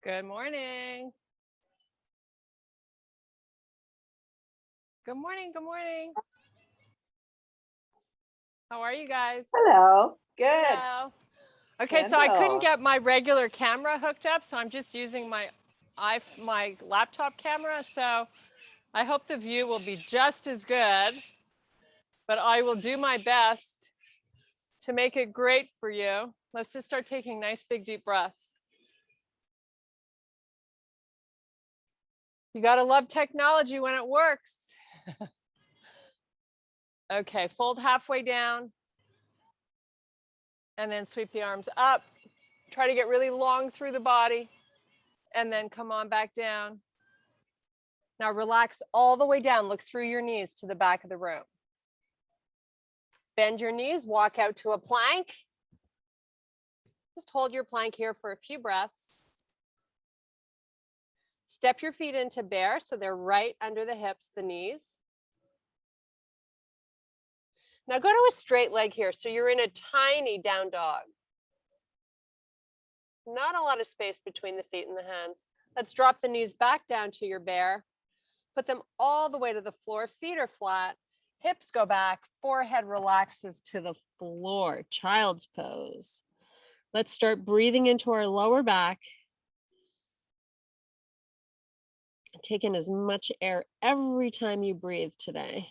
Good morning. Good morning. Good morning. How are you guys? Hello. Good. Hello. Okay, so I couldn't Kendall. get my regular camera hooked up, so I'm just using my laptop camera. So I hope the view will be just as good, but I will do my best to make it great for you. Let's just start taking nice big deep breaths. You got to love technology when it works. Okay, fold halfway down and then sweep the arms up. Try to get really long through the body and then come on back down. Now relax all the way down. Look through your knees to the back of the room. Bend your knees, walk out to a plank. Just hold your plank here for a few breaths. Step your feet into bear so they're right under the hips, the knees. Now go to a straight leg here. So you're in a tiny down dog. Not a lot of space between the feet and the hands. Let's drop the knees back down to your bear. Put them all the way to the floor. Feet are flat. Hips go back. Forehead relaxes to the floor. Child's pose. Let's start breathing into our lower back. Take in as much air every time you breathe today.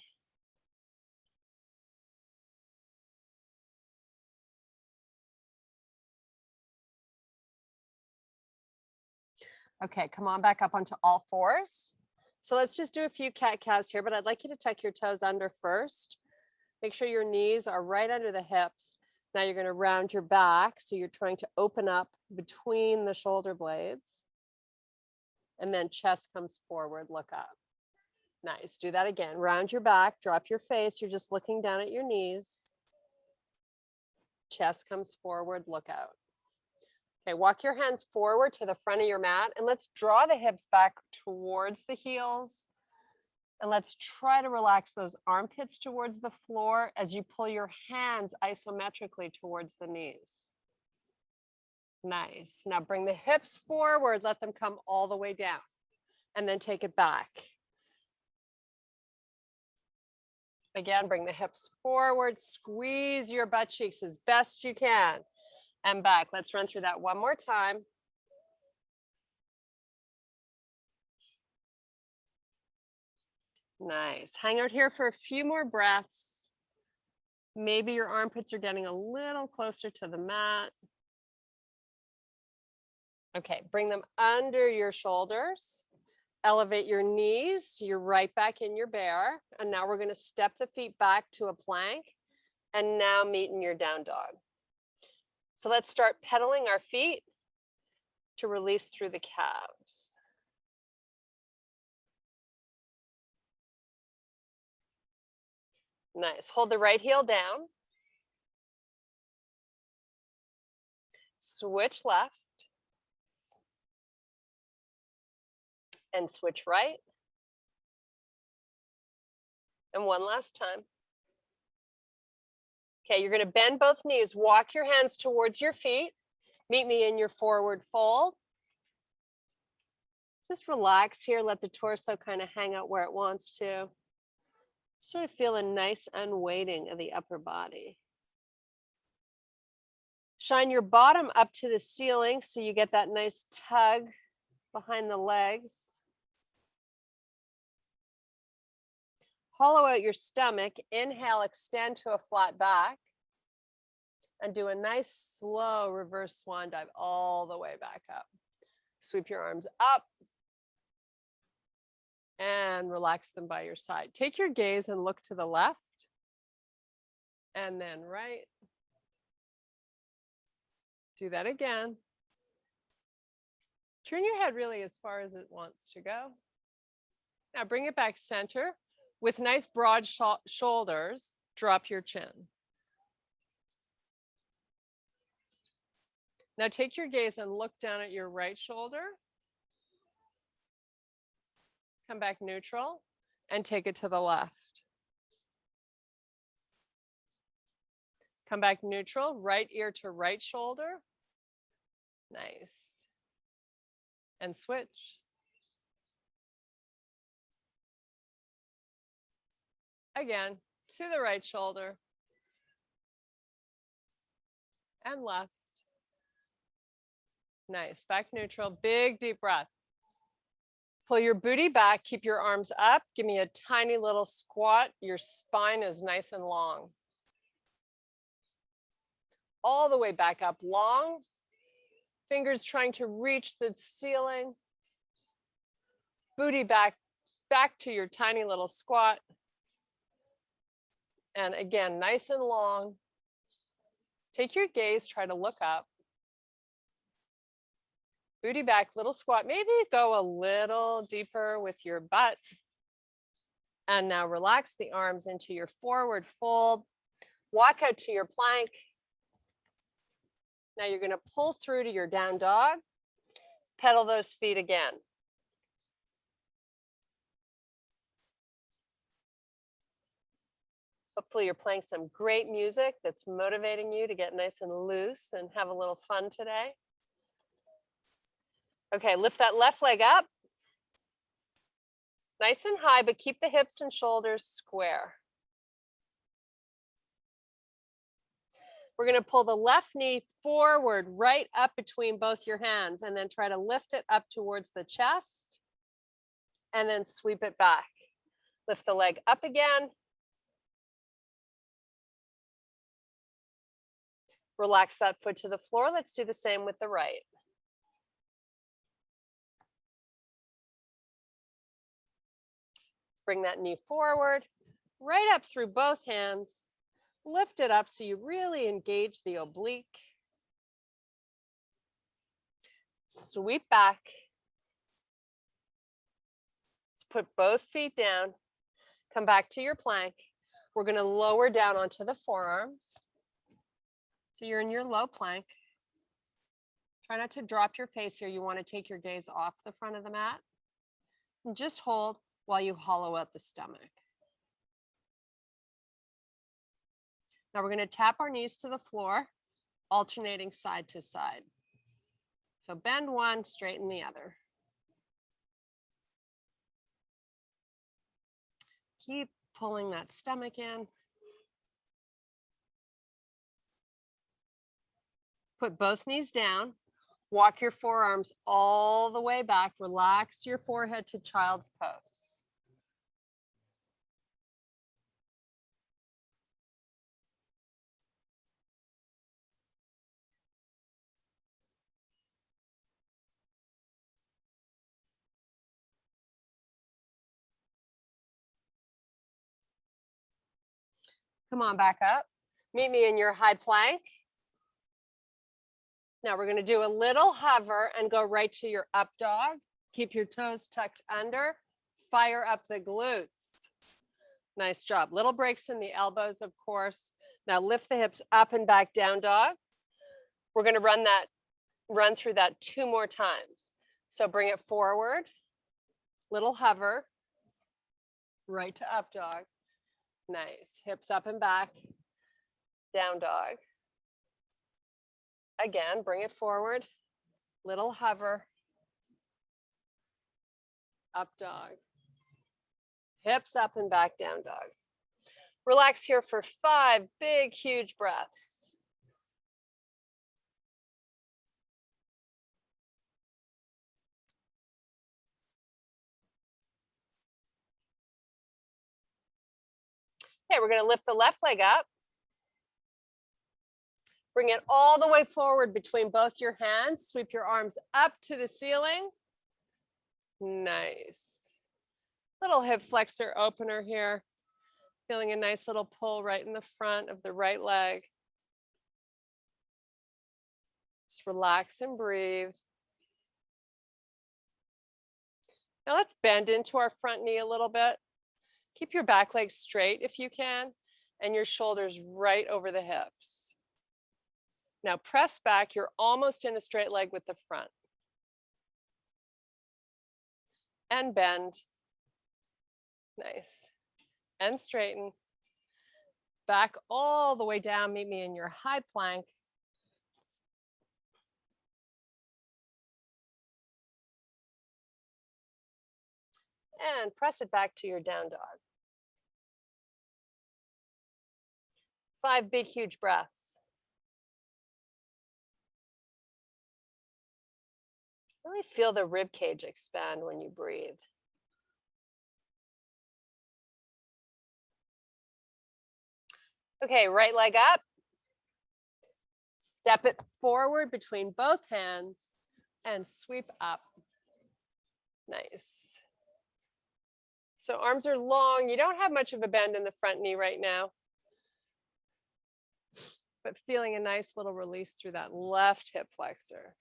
Okay, come on back up onto all fours. So let's just do a few cat-cows here, but I'd like you to tuck your toes under first. Make sure your knees are right under the hips. Now you're going to round your back. So you're trying to open up between the shoulder blades. And then chest comes forward, look up. Nice, do that again. Round your back, drop your face. You're just looking down at your knees. Chest comes forward, look out. Okay, walk your hands forward to the front of your mat and let's draw the hips back towards the heels. And let's try to relax those armpits towards the floor as you pull your hands isometrically towards the knees. Nice. Now bring the hips forward, let them come all the way down and then take it back. Again, bring the hips forward, squeeze your butt cheeks as best you can. And back. Let's run through that one more time. Nice. Hang out here for a few more breaths. Maybe your armpits are getting a little closer to the mat. Okay, bring them under your shoulders. Elevate your knees. You're right back in your bear. And now we're going to step the feet back to a plank. And now meet in your down dog. So let's start pedaling our feet to release through the calves. Nice. Hold the right heel down. Switch left. And switch right. And one last time. Okay, you're going to bend both knees. Walk your hands towards your feet. Meet me in your forward fold. Just relax here. Let the torso kind of hang out where it wants to. Sort of feel a nice unweighting of the upper body. Shine your bottom up to the ceiling so you get that nice tug behind the legs. Hollow out your stomach. Inhale, extend to a flat back. And do a nice slow reverse swan dive all the way back up. Sweep your arms up. And relax them by your side. Take your gaze and look to the left. And then right. Do that again. Turn your head really as far as it wants to go. Now bring it back center. With nice broad shoulders, drop your chin. Now take your gaze and look down at your right shoulder. Come back neutral and take it to the left. Come back neutral, right ear to right shoulder. Nice. and switch. Again, to the right shoulder and left. Nice, back neutral, big deep breath. Pull your booty back, keep your arms up. Give me a tiny little squat. Your spine is nice and long. All the way back up, long. Fingers trying to reach the ceiling. Booty back to your tiny little squat. And again, nice and long. Take your gaze, try to look up. Booty back, little squat. Maybe go a little deeper with your butt. And now relax the arms into your forward fold. Walk out to your plank. Now you're going to pull through to your down dog. Pedal those feet again. Hopefully you're playing some great music that's motivating you to get nice and loose and have a little fun today. Okay, lift that left leg up. Nice and high, but keep the hips and shoulders square. We're going to pull the left knee forward, right up between both your hands, and then try to lift it up towards the chest, and then sweep it back. Lift the leg up again. Relax that foot to the floor. Let's do the same with the right. Bring that knee forward, right up through both hands. Lift it up so you really engage the oblique. Sweep back. Let's put both feet down. Come back to your plank. We're going to lower down onto the forearms. So you're in your low plank. Try not to drop your face here. You want to take your gaze off the front of the mat. And just hold while you hollow out the stomach. Now we're going to tap our knees to the floor, alternating side to side. So bend one, straighten the other. Keep pulling that stomach in. Put both knees down. Walk your forearms all the way back. Relax your forehead to child's pose. Come on back up. Meet me in your high plank. Now we're going to do a little hover and go right to your up dog. Keep your toes tucked under. Fire up the glutes. Nice job. Little breaks in the elbows, of course. Now lift the hips up and back, down dog. We're going to run through that 2 more times. So bring it forward, little hover, right to up dog. Nice. Hips up and back, down dog. Again, bring it forward, little hover, up dog. Hips up and back, down dog. Relax here for 5 big, huge breaths. Okay, we're going to lift the left leg up. Bring it all the way forward between both your hands. Sweep your arms up to the ceiling. Nice. Little hip flexor opener here. Feeling a nice little pull right in the front of the right leg. Just relax and breathe. Now let's bend into our front knee a little bit. Keep your back leg straight if you can, and your shoulders right over the hips. Now press back. You're almost in a straight leg with the front. And bend. Nice. And straighten. Back all the way down. Meet me in your high plank. and press it back to your down dog. 5 big, huge breaths. Really feel the rib cage expand when you breathe. Okay, right leg up. Step it forward between both hands and sweep up. Nice. So arms are long. You don't have much of a bend in the front knee right now, but feeling a nice little release through that left hip flexor.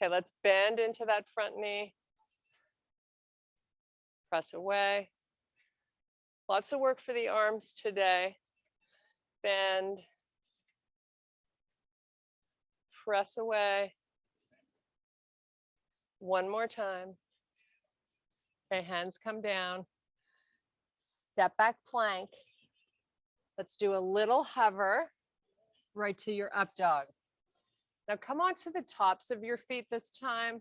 Okay, let's bend into that front knee. Press away. Lots of work for the arms today. Bend. Press away. One more time. Okay, hands come down. Step back plank. Let's do a little hover right to your up dog. Now come on to the tops of your feet this time.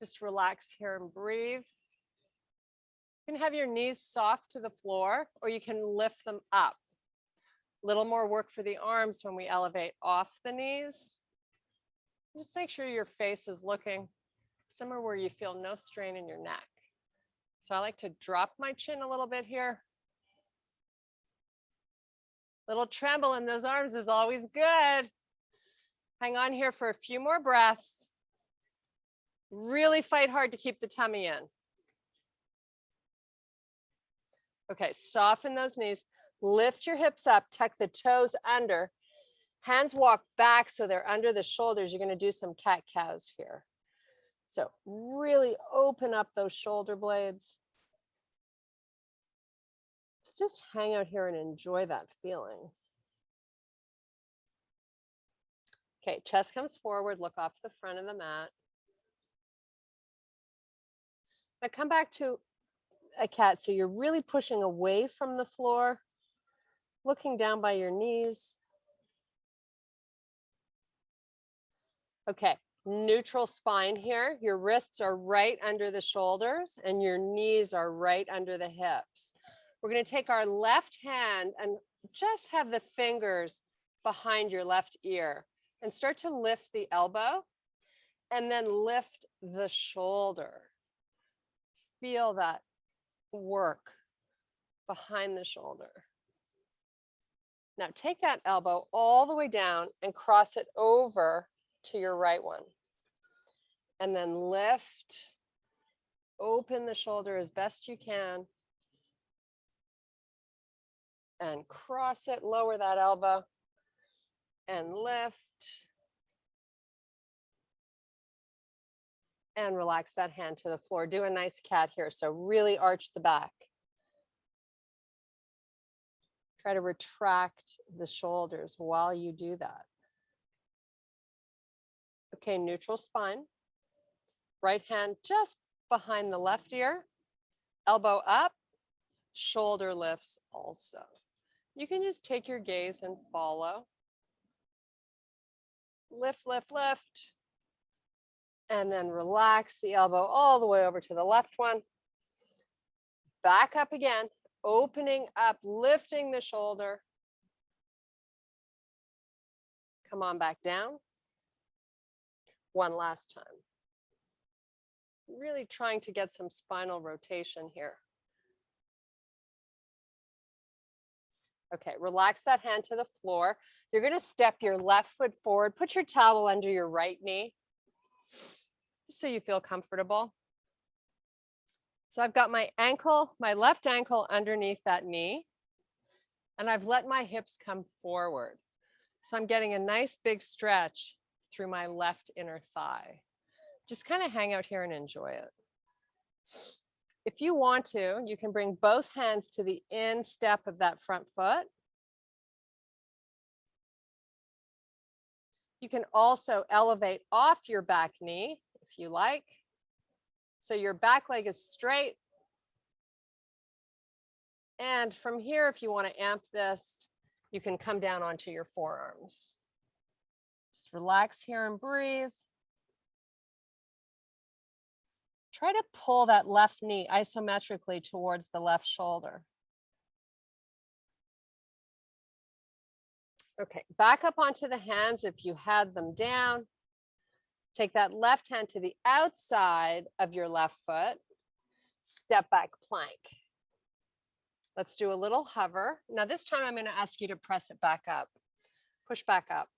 Just relax here and breathe. You can have your knees soft to the floor, or you can lift them up. A little more work for the arms when we elevate off the knees. Just make sure your face is looking somewhere where you feel no strain in your neck. So I like to drop my chin a little bit here. Little tremble in those arms is always good. Hang on here for a few more breaths. Really fight hard to keep the tummy in. Okay, soften those knees. Lift your hips up, tuck the toes under. Hands walk back so they're under the shoulders. You're going to do some cat-cows here. So really open up those shoulder blades. Just hang out here and enjoy that feeling. Okay, chest comes forward, look off the front of the mat. Now come back to a cat. So you're really pushing away from the floor, looking down by your knees. Okay, neutral spine here. Your wrists are right under the shoulders and your knees are right under the hips. We're going to take our left hand and just have the fingers behind your left ear and start to lift the elbow and then lift the shoulder. Feel that work behind the shoulder. Now take that elbow all the way down and cross it over to your right one. And then lift, open the shoulder as best you can. And cross it, lower that elbow, and lift. And relax that hand to the floor. Do a nice cat here. So really arch the back. Try to retract the shoulders while you do that. Okay, neutral spine. Right hand just behind the left ear. Elbow up, shoulder lifts also. You can just take your gaze and follow. Lift, lift, lift. And then relax the elbow all the way over to the left one. Back up again, opening up, lifting the shoulder. Come on back down. One last time. Really trying to get some spinal rotation here. Okay, relax that hand to the floor. You're going to step your left foot forward. Put your towel under your right knee, just so you feel comfortable. So I've got my ankle, my left ankle underneath that knee, and I've let my hips come forward. So I'm getting a nice big stretch through my left inner thigh. Just kind of hang out here and enjoy it. If you want to, you can bring both hands to the instep of that front foot. You can also elevate off your back knee if you like. So your back leg is straight. And from here, if you want to amp this, you can come down onto your forearms. Just relax here and breathe. Try to pull that left knee isometrically towards the left shoulder. Okay, back up onto the hands if you had them down. Take that left hand to the outside of your left foot. Step back plank. Let's do a little hover. Now this time I'm going to ask you to press it back up. Push back up.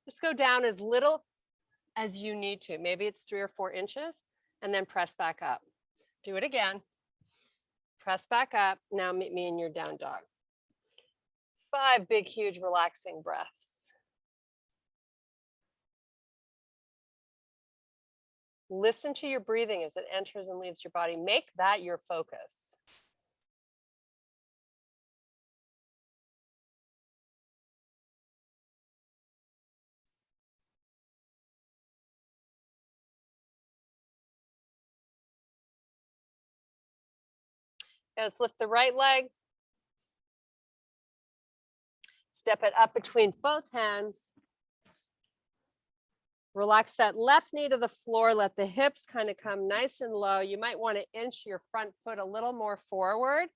Just go down as little as you need to. Maybe it's 3 or 4 inches, and then press back up. Do it again. Press back up. Now meet me in your down dog. 5 big, huge, relaxing breaths. Listen to your breathing as it enters and leaves your body. Make that your focus. Okay, let's lift the right leg. Step it up between both hands. Relax that left knee to the floor. Let the hips kind of come nice and low. You might want to inch your front foot a little more forward,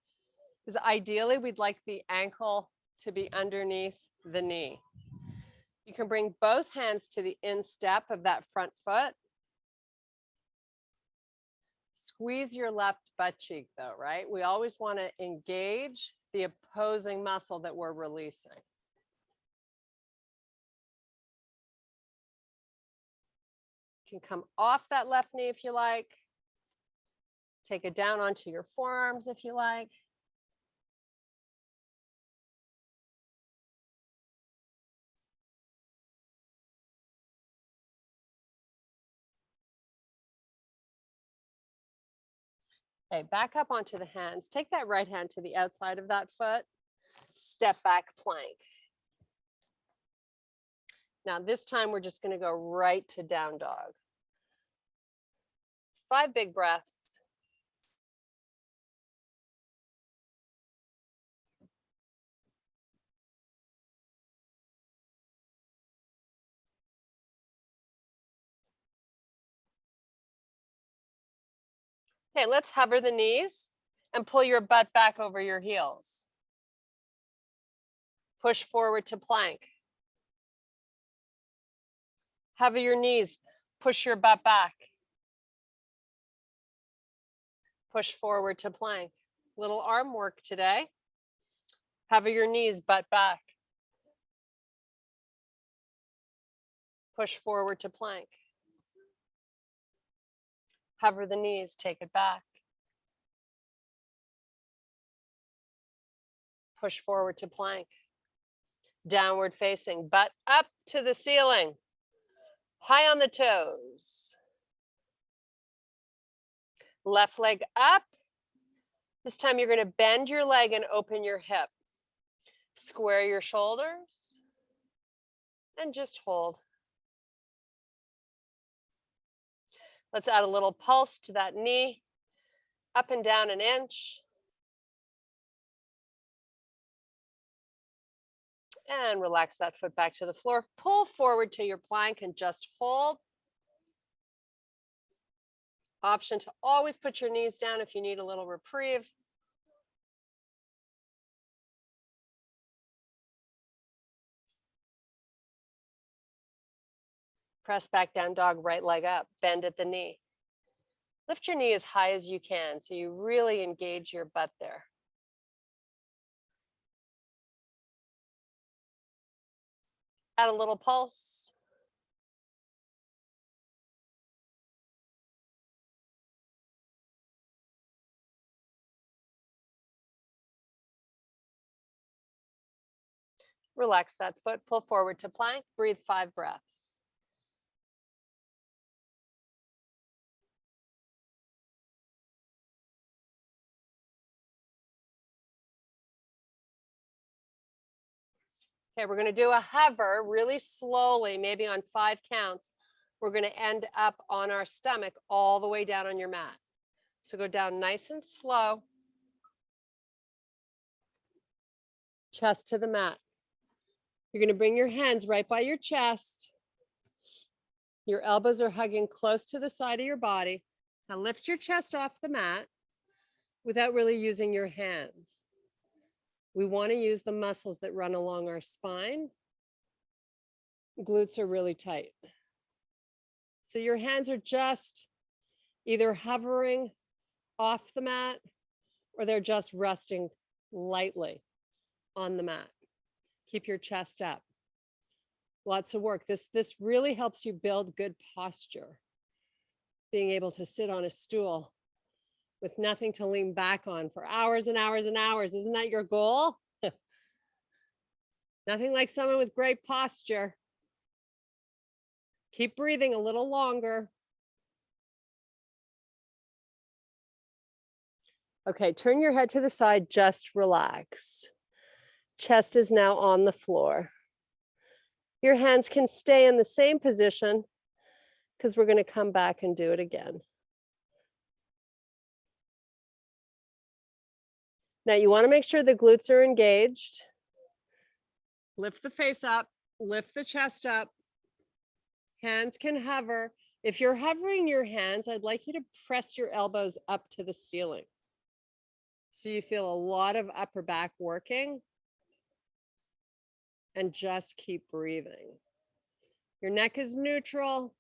because ideally we'd like the ankle to be underneath the knee. You can bring both hands to the instep of that front foot. Squeeze your left butt cheek though, right? We always want to engage the opposing muscle that we're releasing. You can come off that left knee if you like. Take it down onto your forearms if you like. Okay, back up onto the hands. Take that right hand to the outside of that foot. Step back plank. Now this time we're just going to go right to down dog. 5 big breaths. Okay, let's hover the knees and pull your butt back over your heels. Push forward to plank. Hover your knees, push your butt back. Push forward to plank. Little arm work today. Hover your knees, butt back. Push forward to plank. Hover the knees, take it back. Push forward to plank. Downward facing, butt up to the ceiling. High on the toes. Left leg up. This time you're going to bend your leg and open your hip. Square your shoulders and just hold. Let's add a little pulse to that knee. Up and down an inch. And relax that foot back to the floor. Pull forward to your plank and just hold. Option to always put your knees down if you need a little reprieve. Press back down dog, right leg up, bend at the knee. Lift your knee as high as you can so you really engage your butt there. Add a little pulse. Relax that foot, pull forward to plank, breathe 5 breaths. Okay, we're going to do a hover really slowly, maybe on 5 counts. We're going to end up on our stomach all the way down on your mat. So go down nice and slow. Chest to the mat. You're going to bring your hands right by your chest. Your elbows are hugging close to the side of your body. Now lift your chest off the mat without really using your hands. We want to use the muscles that run along our spine. Glutes are really tight. So your hands are just either hovering off the mat or they're just resting lightly on the mat. Keep your chest up. Lots of work. This really helps you build good posture. Being able to sit on a stool with nothing to lean back on for hours and hours and hours. Isn't that your goal? Nothing like someone with great posture. Keep breathing a little longer. Okay, turn your head to the side, just relax. Chest is now on the floor. Your hands can stay in the same position because we're going to come back and do it again. Now you want to make sure the glutes are engaged. Lift the face up, lift the chest up. Hands can hover. If you're hovering your hands, I'd like you to press your elbows up to the ceiling. So you feel a lot of upper back working. And just keep breathing. Your neck is neutral.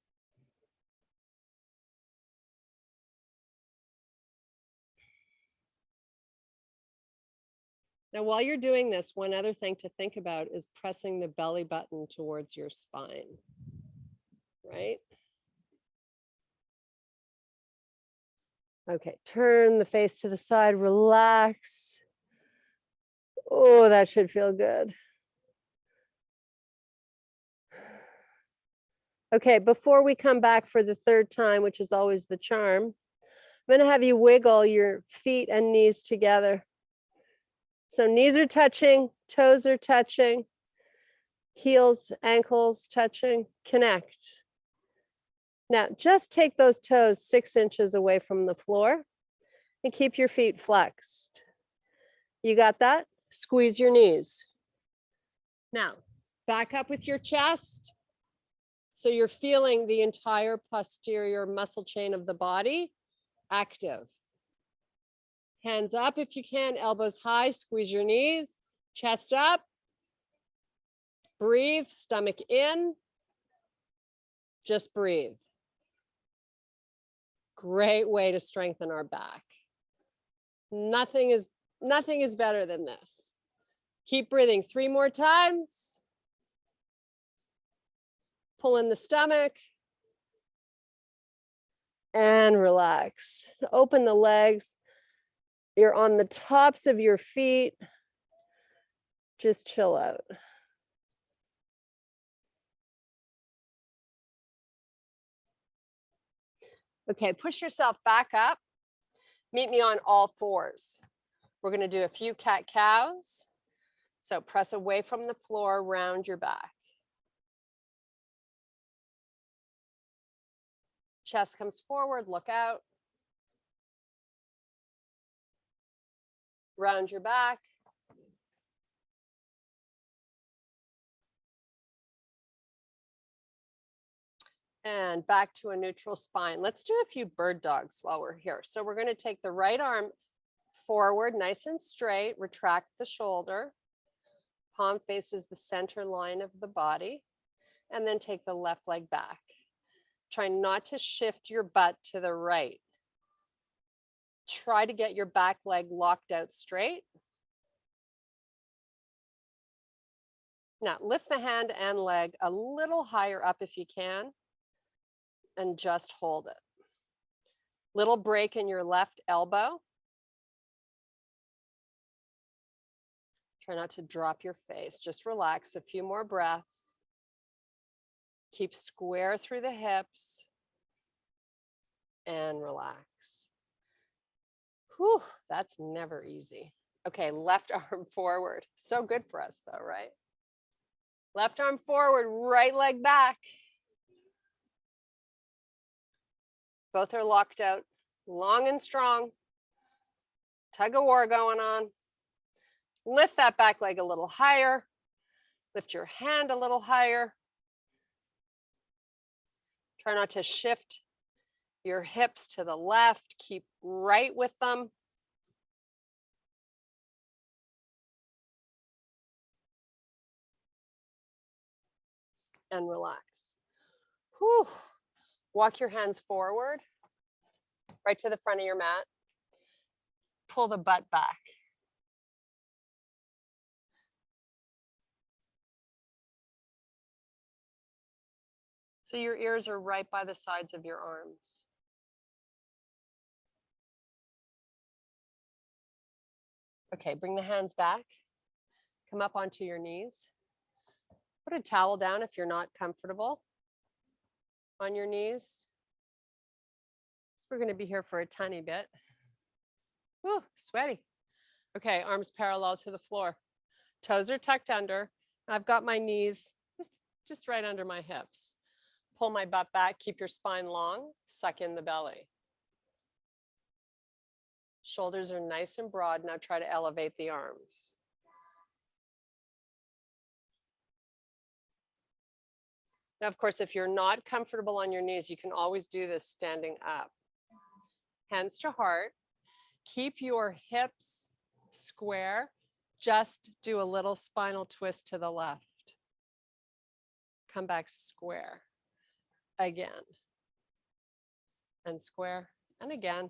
Now, while you're doing this, one other thing to think about is pressing the belly button towards your spine, right? Okay, turn the face to the side, relax. Oh, that should feel good. Okay, before we come back for the third time, which is always the charm, I'm gonna have you wiggle your feet and knees together. So knees are touching, toes are touching, heels, ankles touching, connect. Now, just take those toes 6 inches away from the floor and keep your feet flexed. You got that? Squeeze your knees. Now, back up with your chest. So you're feeling the entire posterior muscle chain of the body active. Hands up if you can, elbows high, squeeze your knees, chest up. Breathe, stomach in. Just breathe. Great way to strengthen our back. Nothing is better than this. Keep breathing 3 more times. Pull in the stomach. And relax. Open the legs. You're on the tops of your feet. Just chill out. Okay, push yourself back up. Meet me on all fours. We're going to do a few cat-cows. So press away from the floor, round your back. Chest comes forward, look out. Round your back. And back to a neutral spine. Let's do a few bird dogs while we're here. So we're going to take the right arm forward, nice and straight, retract the shoulder. Palm faces the center line of the body. And then take the left leg back. Try not to shift your butt to the right. Try to get your back leg locked out straight. Now lift the hand and leg a little higher up if you can, and just hold it. Little break in your left elbow. Try not to drop your face, just relax. A few more breaths. Keep square through the hips and relax. Whew, that's never easy. Okay, left arm forward. So good for us though, right? Left arm forward, right leg back. Both are locked out, long and strong. Tug of war going on. Lift that back leg a little higher. Lift your hand a little higher. Try not to shift Your hips to the left, keep right with them. And relax. Whew. Walk your hands forward, right to the front of your mat. Pull the butt back. So your ears are right by the sides of your arms. Okay, bring the hands back. Come up onto your knees. Put a towel down if you're not comfortable on your knees. We're going to be here for a tiny bit. Whew, sweaty. Okay, arms parallel to the floor. Toes are tucked under. I've got my knees just right under my hips. Pull my butt back, keep your spine long, suck in the belly. Shoulders are nice and broad. Now try to elevate the arms. Now, of course, if you're not comfortable on your knees, you can always do this standing up. Hands to heart. Keep your hips square. Just do a little spinal twist to the left. Come back square. Again. And square. And again.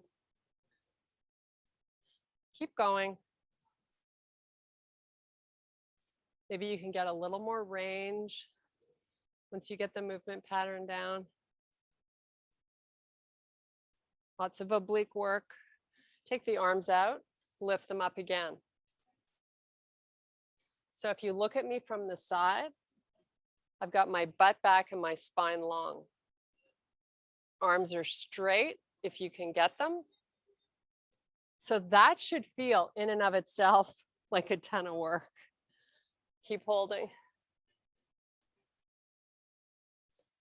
Keep going. Maybe you can get a little more range once you get the movement pattern down. Lots of oblique work. Take the arms out, lift them up again. So if you look at me from the side, I've got my butt back and my spine long. Arms are straight if you can get them. So that should feel in and of itself like a ton of work. Keep holding.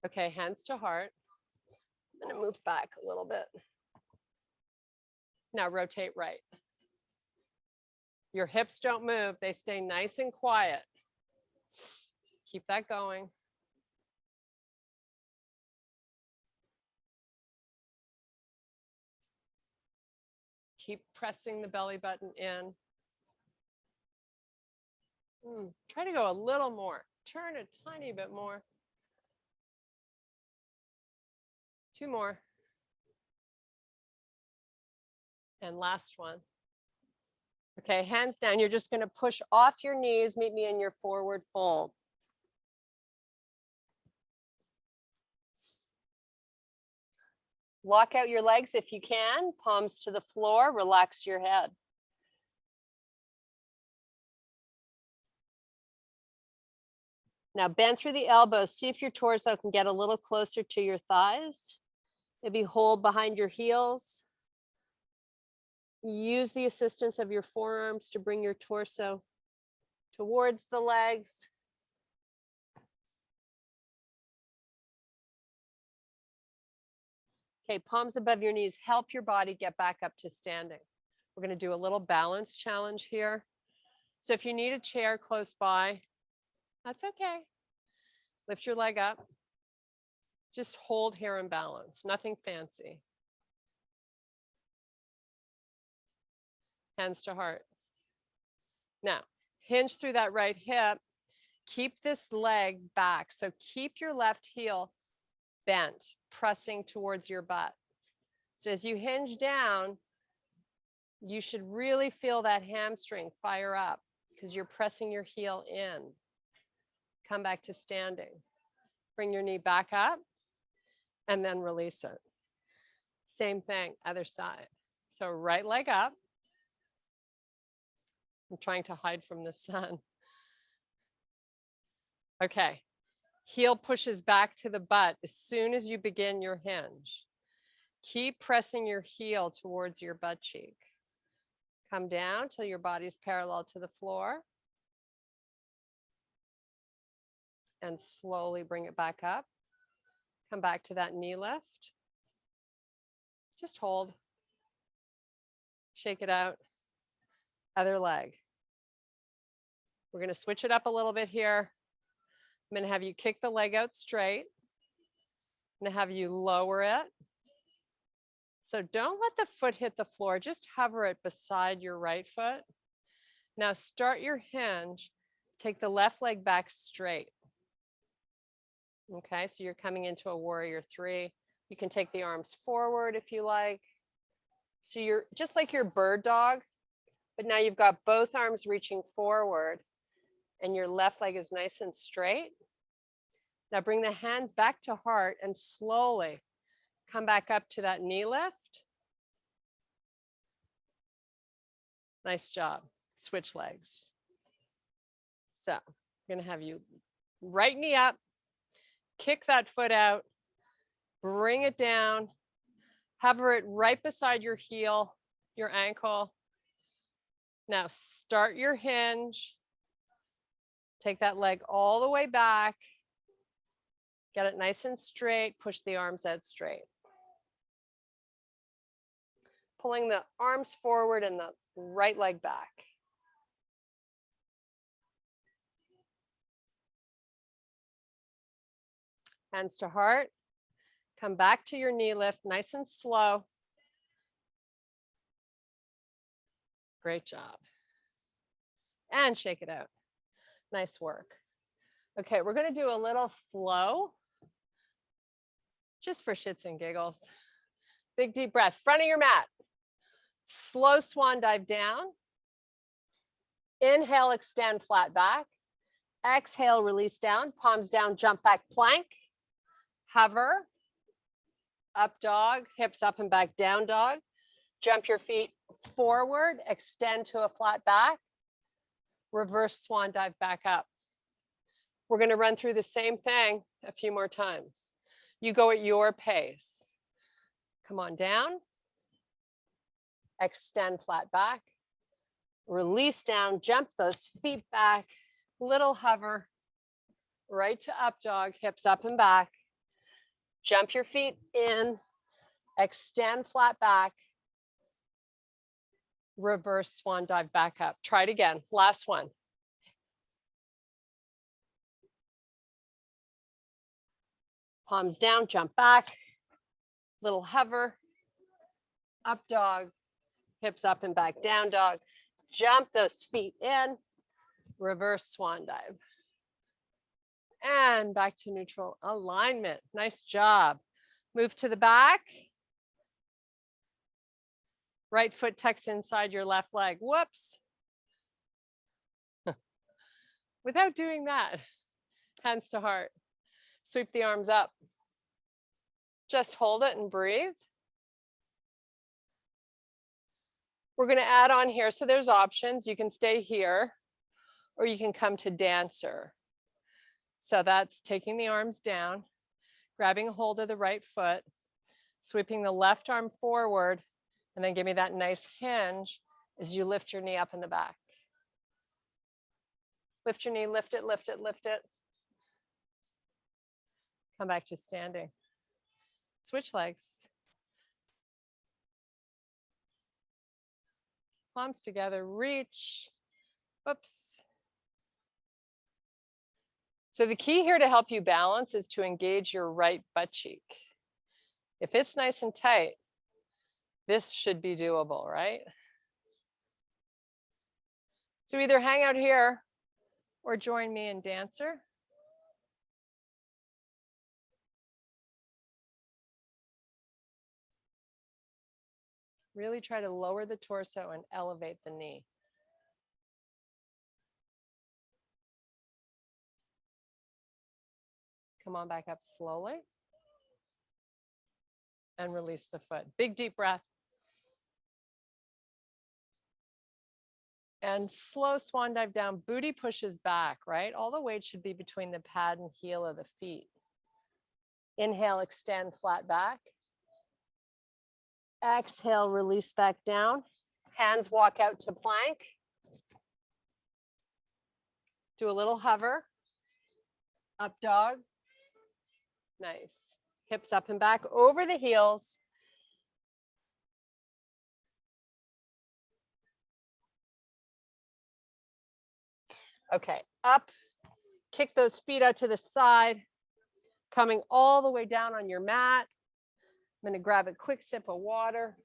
Okay, hands to heart. I'm going to move back a little bit. Now rotate right. Your hips don't move. They stay nice and quiet. Keep that going. Keep pressing the belly button in. Try to go a little more. Turn a tiny bit more. 2 more. And last one. Okay, hands down. You're just going to push off your knees. Meet me in your forward fold. Lock out your legs if you can. Palms to the floor. Relax your head. Now bend through the elbows. See if your torso can get a little closer to your thighs. Maybe hold behind your heels. Use the assistance of your forearms to bring your torso towards the legs. Okay, palms above your knees. Help your body get back up to standing. We're going to do a little balance challenge here. So if you need a chair close by, that's okay. Lift your leg up. Just hold here in balance. Nothing fancy. Hands to heart. Now, hinge through that right hip. Keep this leg back. So keep your left heel bent, pressing towards your butt. So as you hinge down, you should really feel that hamstring fire up because you're pressing your heel in. Come back to standing. Bring your knee back up and then release it. Same thing, other side. So right leg up. I'm trying to hide from the sun. Okay, heel pushes back to the butt as soon as you begin your hinge. Keep pressing your heel towards your butt cheek. Come down till your body's parallel to the floor. And slowly bring it back up. Come back to that knee lift. Just hold. Shake it out. Other leg. We're going to switch it up a little bit here. I'm going to have you kick the leg out straight. I'm going to have you lower it. So don't let the foot hit the floor, just hover it beside your right foot. Now start your hinge, take the left leg back straight. Okay, so you're coming into a warrior three. You can take the arms forward if you like. So you're just like your bird dog, but now you've got both arms reaching forward and your left leg is nice and straight. Now bring the hands back to heart and slowly come back up to that knee lift. Nice job. Switch legs. So I'm going to have you right knee up, kick that foot out, bring it down, hover it right beside your heel, your ankle. Now start your hinge. Take that leg all the way back. Get it nice and straight. Push the arms out straight. Pulling the arms forward and the right leg back. Hands to heart. Come back to your knee lift, nice and slow. Great job. And shake it out. Nice work. Okay, we're going to do a little flow, just for shits and giggles. Big deep breath, front of your mat. Slow swan dive down. Inhale, extend flat back. Exhale, release down, palms down, jump back plank. Hover, up dog, hips up and back, down dog. Jump your feet forward, extend to a flat back. Reverse swan dive back up. We're going to run through the same thing a few more times. You go at your pace. Come on down. Extend flat back. Release down, jump those feet back. Little hover. Right to up dog, hips up and back. Jump your feet in. Extend flat back. Reverse swan dive back up. Try it again. Last one. Palms down, jump back. Little hover. Up dog. Hips up and back, down dog. Jump those feet in. Reverse swan dive. And back to neutral alignment. Nice job. Move to the back. Right foot tucks inside your left leg. Whoops. Without doing that, hands to heart. Sweep the arms up. Just hold it and breathe. We're going to add on here. So there's options. You can stay here or you can come to dancer. So that's taking the arms down, grabbing a hold of the right foot, sweeping the left arm forward, and then give me that nice hinge as you lift your knee up in the back. Lift your knee, lift it, lift it, lift it. Come back to standing. Switch legs. Palms together, reach. Oops. So the key here to help you balance is to engage your right butt cheek. If it's nice and tight, this should be doable, right? So either hang out here or join me in dancer. Really try to lower the torso and elevate the knee. Come on back up slowly. And release the foot. Big deep breath. And slow swan dive down. Booty pushes back, right? All the weight should be between the pad and heel of the feet. Inhale, extend flat back. Exhale, release back down. Hands walk out to plank. Do a little hover. Up dog. Nice. Hips up and back over the heels. Okay, up. Kick those feet out to the side. Coming all the way down on your mat. I'm going to grab a quick sip of water.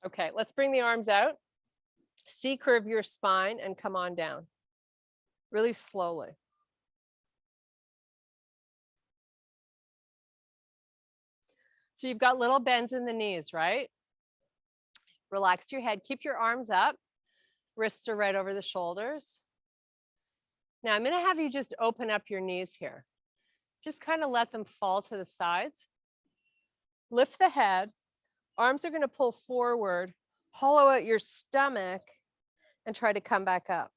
Okay, let's bring the arms out. C-curve your spine and come on down. Really slowly. So you've got little bends in the knees, right? Relax your head. Keep your arms up. Wrists are right over the shoulders. Now I'm going to have you just open up your knees here. Just kind of let them fall to the sides. Lift the head. Arms are going to pull forward. Hollow out your stomach and try to come back up.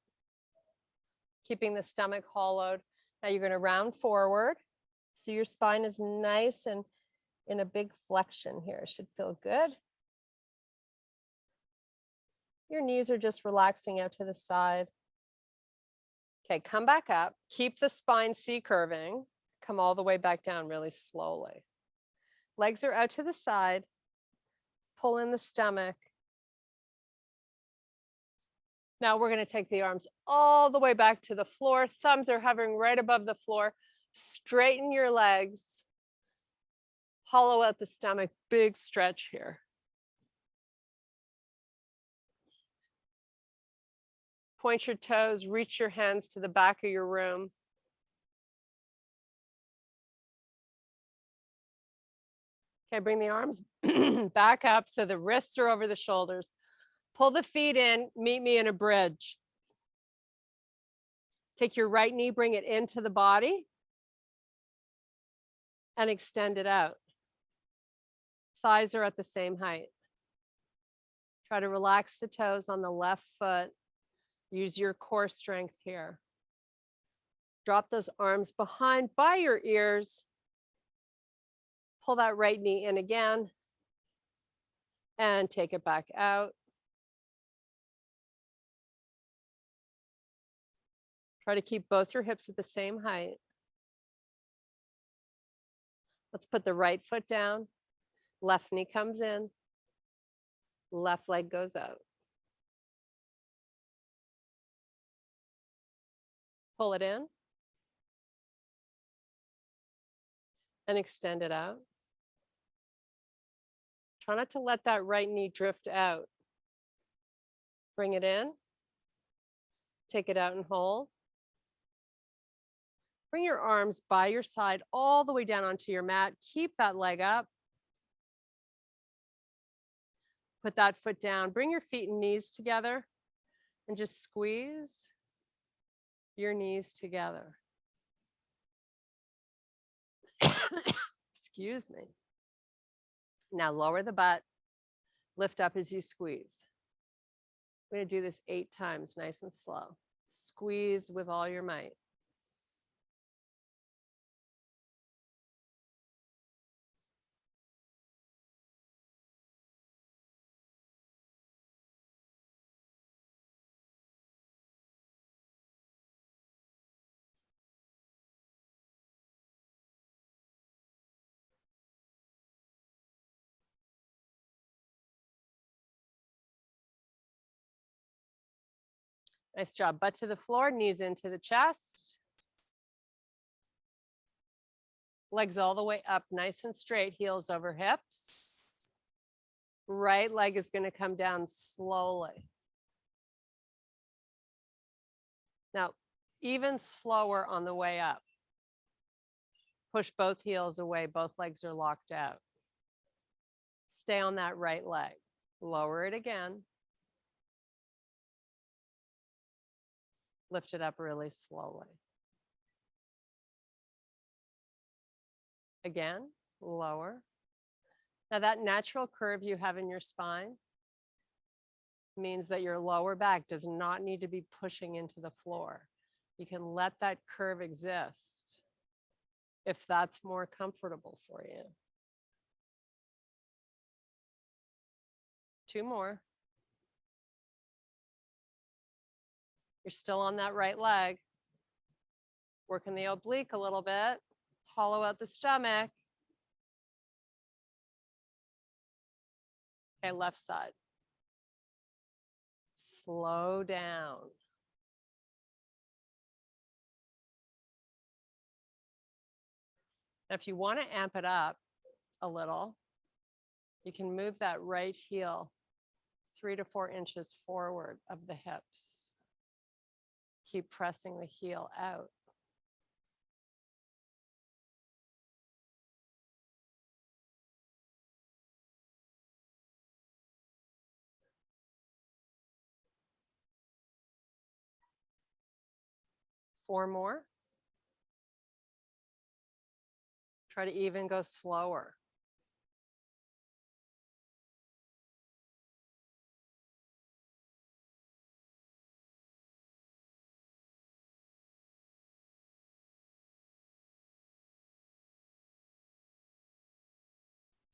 Keeping the stomach hollowed. Now you're going to round forward. So your spine is nice and in a big flexion here. It should feel good. Your knees are just relaxing out to the side. Okay, come back up. Keep the spine C-curving. Come all the way back down really slowly. Legs are out to the side. Pull in the stomach. Now we're going to take the arms all the way back to the floor. Thumbs are hovering right above the floor. Straighten your legs. Hollow out the stomach. Big stretch here. Point your toes, reach your hands to the back of your room. Okay, bring the arms back up so the wrists are over the shoulders. Pull the feet in, meet me in a bridge. Take your right knee, bring it into the body and extend it out. Thighs are at the same height. Try to relax the toes on the left foot. Use your core strength here. Drop those arms behind by your ears. Pull that right knee in again and take it back out. Try to keep both your hips at the same height. Let's put the right foot down. Left knee comes in. Left leg goes out. Pull it in. And extend it out. Try not to let that right knee drift out. Bring it in. Take it out and hold. Bring your arms by your side all the way down onto your mat. Keep that leg up. Put that foot down. Bring your feet and knees together and just squeeze your knees together. Excuse me. Now lower the butt, lift up as you squeeze. We're going to do this 8 times, nice and slow. Squeeze with all your might. Nice job. Butt to the floor, knees into the chest. Legs all the way up, nice and straight, heels over hips. Right leg is going to come down slowly. Now, even slower on the way up. Push both heels away, both legs are locked out. Stay on that right leg. Lower it again. Lift it up really slowly. Again, lower. Now that natural curve you have in your spine means that your lower back does not need to be pushing into the floor. You can let that curve exist if that's more comfortable for you. 2 more. You're still on that right leg. Working the oblique a little bit. Hollow out the stomach. Okay, left side. Slow down. If you want to amp it up a little, you can move that right heel 3 to 4 inches forward of the hips. Keep pressing the heel out. Four more. Try to even go slower.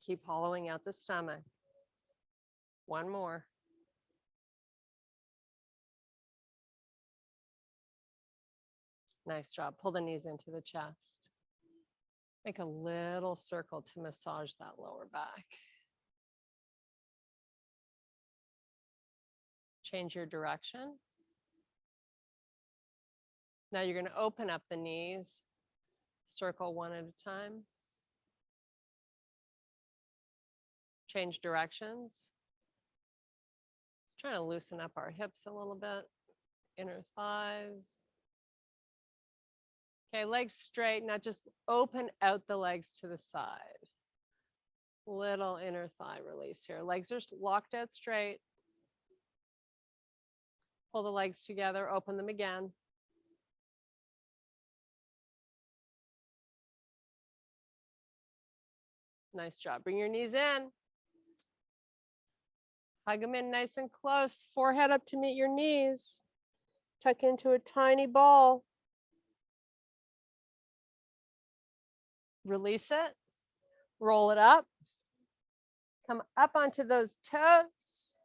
Keep hollowing out the stomach. One more. Nice job. Pull the knees into the chest. Make a little circle to massage that lower back. Change your direction. Now you're going to open up the knees, circle one at a time. Change directions. Just trying to loosen up our hips a little bit. Inner thighs. Okay, legs straight. Now just open out the legs to the side. Little inner thigh release here. Legs are locked out straight. Pull the legs together, open them again. Nice job. Bring your knees in. Hug them in nice and close. Forehead up to meet your knees. Tuck into a tiny ball. Release it. Roll it up. Come up onto those toes.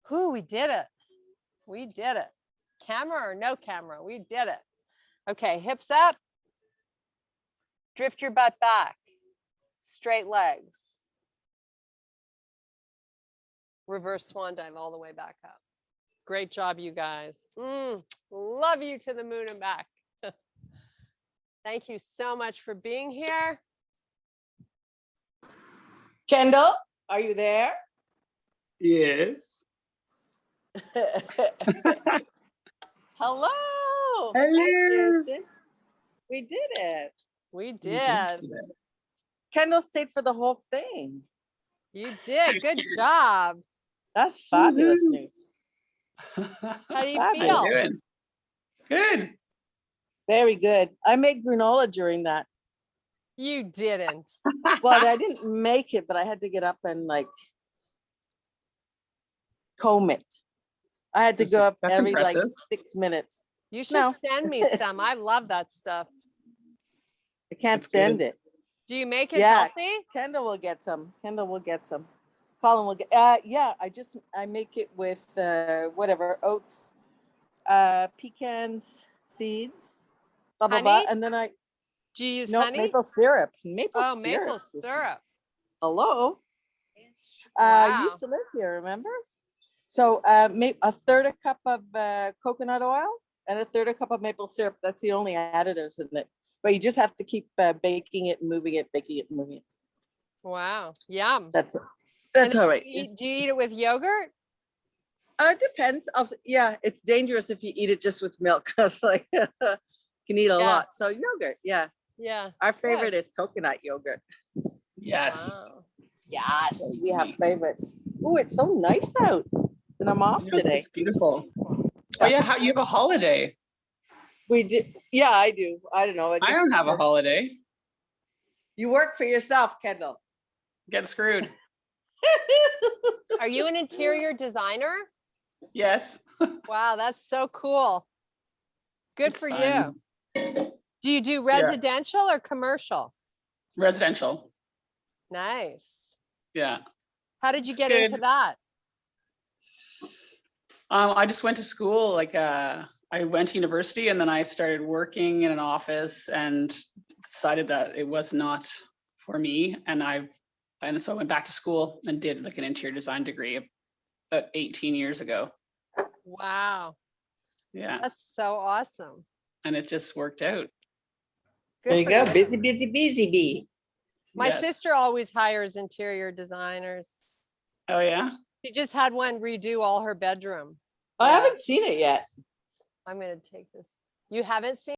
Whoo, we did it. We did it. Camera or no camera, we did it. Okay, hips up. Drift your butt back. Straight legs. Reverse swan dive all the way back up. Great job, you guys. Love you to the moon and back. Thank you so much for being here. Kendall, are you there? Yes. Hello. Hello. Hi, Kirsten. We did it. We did. Kendall stayed for the whole thing. You did. Good job. That's fabulous news. How do you Fabulous. How you feel? doing? Good. Very good. I made granola during that. You didn't. Well, I didn't make it, but I had to get up and like comb it. I had to go up That's every like impressive. 6 minutes. You should No. send me some. I love that stuff. I can't That's send good. it. Do you make it Yeah. healthy? Kendall will get some. Kendall will get some. Colin will get. Yeah. I make it with whatever oats, pecans, seeds, blah blah blah, Honey? and then I Do you use no honey? maple syrup. Maple Oh, syrup. maple syrup. Hello. Wow. You used to live here, remember? So make a third a cup of coconut oil and a third a cup of maple syrup. That's the only additives in it. But you just have to keep baking it and moving it, baking it and moving it. Wow. Yum. That's it. That's And all right. do you eat it with yogurt? It depends. Yeah, it's dangerous if you eat it just with milk. It's like can eat a lot. So yogurt, yeah. Yeah. Our favorite is coconut yogurt. Yes. Wow. Yes, we have favorites. Oh, it's so nice out, and I'm off Yes, today. it's beautiful. Oh yeah, how you have a holiday? We did. Yeah, I do. I don't know. I guess don't it's have a 'cause holiday. You work for yourself, Kendall. Get screwed. Are you an interior designer? Yes. Wow, that's so cool. Good It's for fun. you. Do you do residential or commercial? Residential. Nice. Yeah. How did you It's get good. into that? I just went to school, I went to university and then I started working in an office and decided that it was not for me. And so I went back to school and did like an interior design degree about 18 years ago. Wow. Yeah. That's so awesome. And it just worked out. Good There you for go. Busy, busy, busy bee. My Yes. sister always hires interior designers. Oh, yeah. She just had one redo all her bedroom. I Yeah. haven't seen it yet. I'm gonna take this. You haven't seen